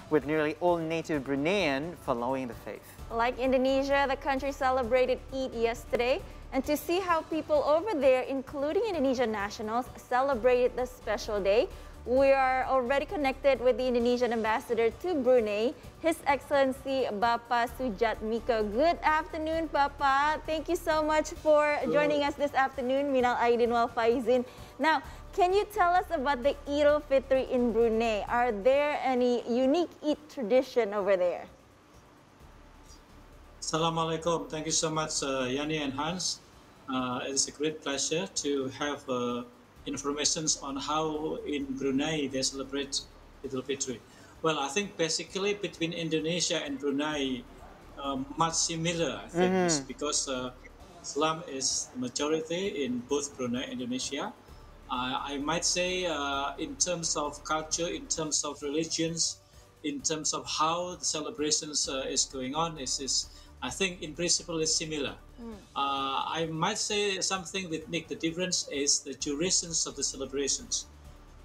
with nearly all native Bruneian following the faith. Like Indonesia, the country celebrated Eid yesterday. And to see how people over there, including Indonesian nationals, celebrated this special day, we are already connected with the Indonesian Ambassador to Brunei, His Excellency Bapak Sujatmiko. Good afternoon, Bapak. Thank you so much for joining us this afternoon. Minal Aidin wal Faizin. Now, can you tell us about the Eid AlFitr in Brunei? Are there any unique Eid tradition over there? Assalamualaikum. Thank you so much, Yani and Hans. It is a great pleasure to have information on how in Brunei they celebrate Eid AlFitr. Well, I think basically between Indonesia and Brunei, much similar, I think, because Islam is majority in both Brunei and Indonesia. I might say in terms of culture, in terms of religions, in terms of how the celebrations is going on, I think in principle is similar. I might say something that make the difference is the durations of the celebrations.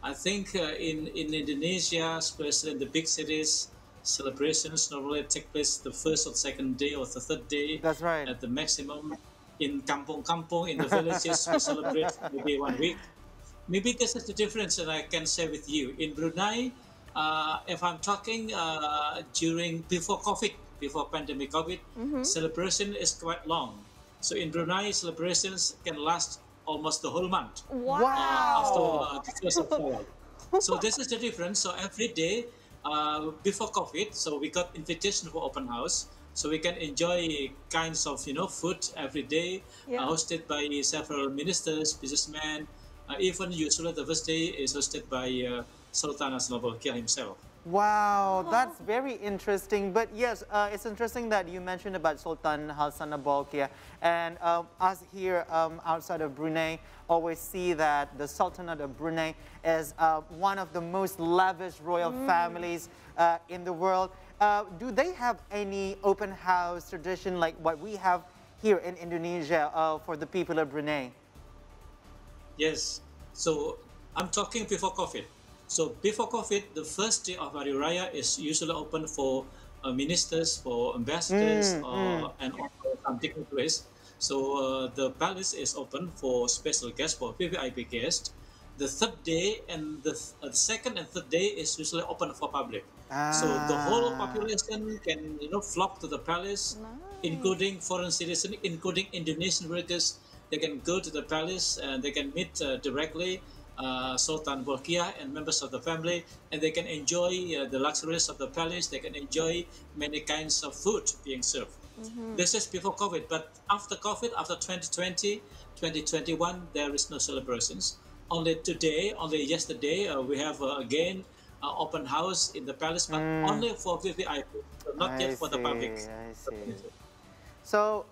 I think in Indonesia, especially in the big cities, celebrations normally take place the first or second day or the third day. That's right. At the maximum. In kampung-kampung, in the villages, we celebrate maybe 1 week. Maybe this is the difference that I can share with you. In Brunei, if I'm talking before COVID, before pandemic COVID, celebration is quite long. So in Brunei, celebrations can last almost the whole month. Wow! After the first of fall. So this is the difference. So every day before COVID, so we got invitation for open house. So we can enjoy kinds of food every day, hosted by several ministers, businessmen. Even usually the first day is hosted by Sultan Bolkiah himself. Wow, that's very interesting. But yes, it's interesting that you mentioned about Sultan Hassan Bolkiah. And us here outside of Brunei always see that the Sultanate of Brunei is one of the most lavish royal families in the world. Do they have any open house tradition like what we have here in Indonesia for the people of Brunei? Yes. So I'm talking before COVID. So before COVID, the first day of Hari Raya is usually open for ministers, for ambassadors, and also some dignitaries. So the palace is open for special guests, for VVIP guests. The third day and the second and third day is usually open for public. So the whole population can flock to the palace, including foreign citizens, including Indonesian workers. They can go to the palace and they can meet directly Sultan Bolkiah and members of the family, and they can enjoy the luxuries of the palace. They can enjoy many kinds of food being served. This is before COVID, but after COVID, after 2020, 2021, there is no celebrations. Only today, only yesterday, we have again open house in the palace, but only for VVIP, so not yet for the public. I see. So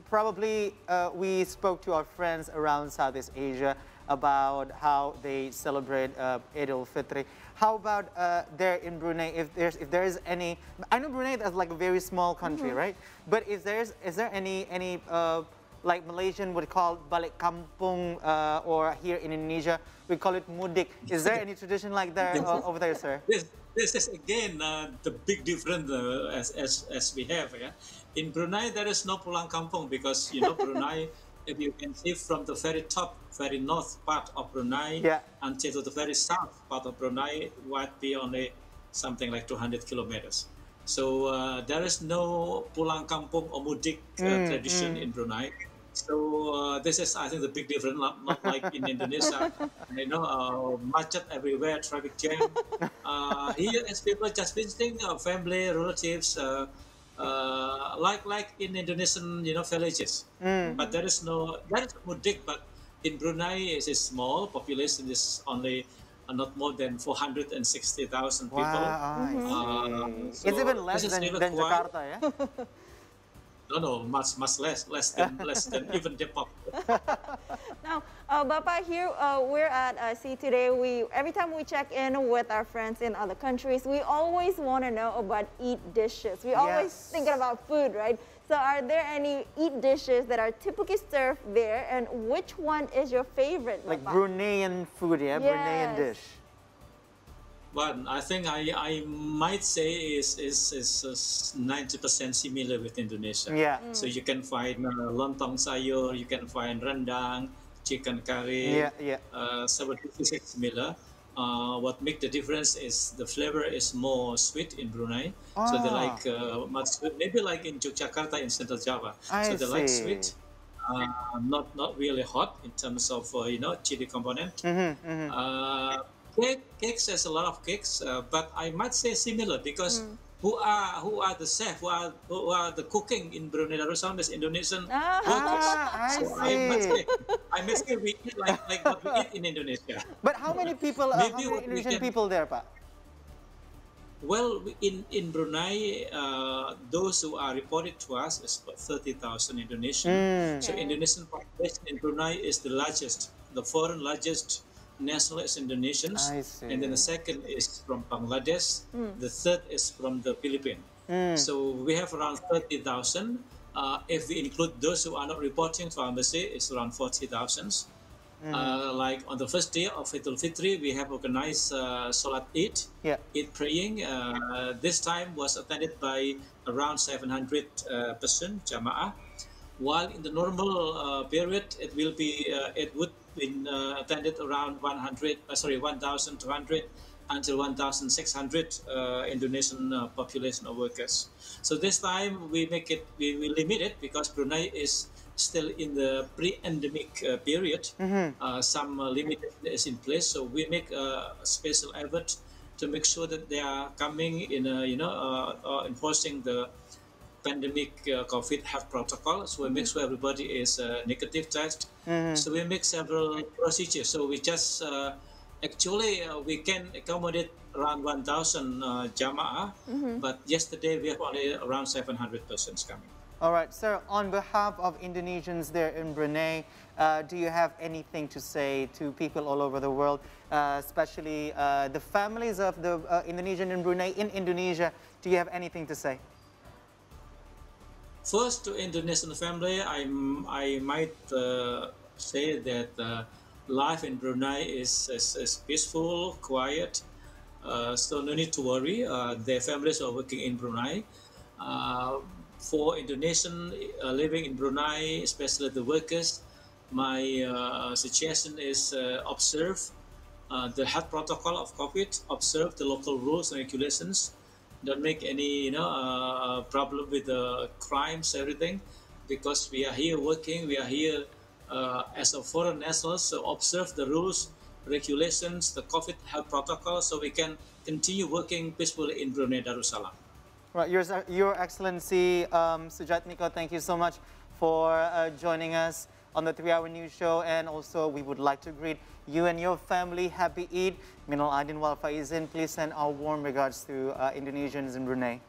probably we spoke to our friends around Southeast Asia about how they celebrate Eid AlFitr. How about there in Brunei? If there is any, I know Brunei is like a very small country, right? But is there any like Malaysian would call balik kampung, or here in Indonesia we call it mudik? Is there any tradition like that over there, sir? This is again the big difference as we have. Yeah? In Brunei, there is no pulang kampung because Brunei, if you can see from the very top, very north part of Brunei until to the very south part of Brunei, might be only something like 200 kilometers. So there is no pulang kampung or mudik tradition in Brunei. So this is, I think, the big difference. Not like in Indonesia, macet everywhere, traffic jam. Here, as people just visiting family, relatives. Like in Indonesian, villages, but there is mudik. But in Brunei, it is small. Population is only not more than 460,000 people. Wow, so it's even less than Jakarta, yeah. No, much less than even Depok. Now, Bapak, here we're at Sea today. Every time we check in with our friends in other countries, we always want to know about Eid dishes. We always thinking about food, right? So, are there any Eid dishes that are typically served there, and which one is your favorite, Bapak? Like Bruneian food, yeah, Bruneian dish. Well, I think I might say is 90% similar with Indonesia. Yeah. So you can find lontong sayur, you can find rendang, chicken curry. Yeah, yeah. Several dishes is similar. What make the difference is the flavor is more sweet in Brunei. So they like much sweet, maybe like in Yogyakarta in Central Java. I So they like see. sweet, not really hot in terms of chili component. Cakes has a lot of cakes, but I might say similar because who are the chef, who are the cooking in Brunei Darussalam is Indonesian workers. I So see. I must say we eat like what we eat in Indonesia. But how many people, how Maybe many what we Indonesian can- people there, Pak? Well, in Brunei, those who are reported to us is about 30,000 Indonesian. So Indonesian population in Brunei is the largest, the foreign largest national is Indonesians. I see. And then the second is from Bangladesh. The third is from the Philippines. So we have around 30,000. If we include those who are not reporting to our embassy, it's around 40,000. Like on the first day of Eid AlFitr, we have organized Salat Eid, Yeah. Eid praying. This time was attended by around 700 person Jama'ah. While in the normal period, it would be attended around 1,200 until 1,600 Indonesian population of workers. So this time we limit it because Brunei is still in the pre-endemic period. Some limitation is in place, so we make a special effort to make sure that they are coming in, enforcing the pandemic COVID health protocol. So we make sure everybody is negative test. So we make several procedures. So we just actually we can accommodate around 1,000 Jama'ah, but yesterday we have only around 700 persons coming. All right, sir, on behalf of Indonesians there in Brunei, do you have anything to say to people all over the world, especially the families of the Indonesian in Brunei, in Indonesia? Do you have anything to say? First, to Indonesian family, I might say that life in Brunei is peaceful, quiet, so no need to worry. Their families are working in Brunei. For Indonesian living in Brunei, especially the workers, my suggestion is observe the health protocol of COVID, observe the local rules and regulations. Don't make any problem with the crimes, everything, because we are here working, we are here as a foreign nationals, so observe the rules, regulations, the COVID health protocol, so we can continue working peacefully in Brunei Darussalam. Right, Your Excellency Sujatmiko, thank you so much for joining us on the 3-Hour News Show, and also we would like to greet you and your family. Happy Eid. Minal Aidin wal Faizin. Please send our warm regards to Indonesians in Brunei.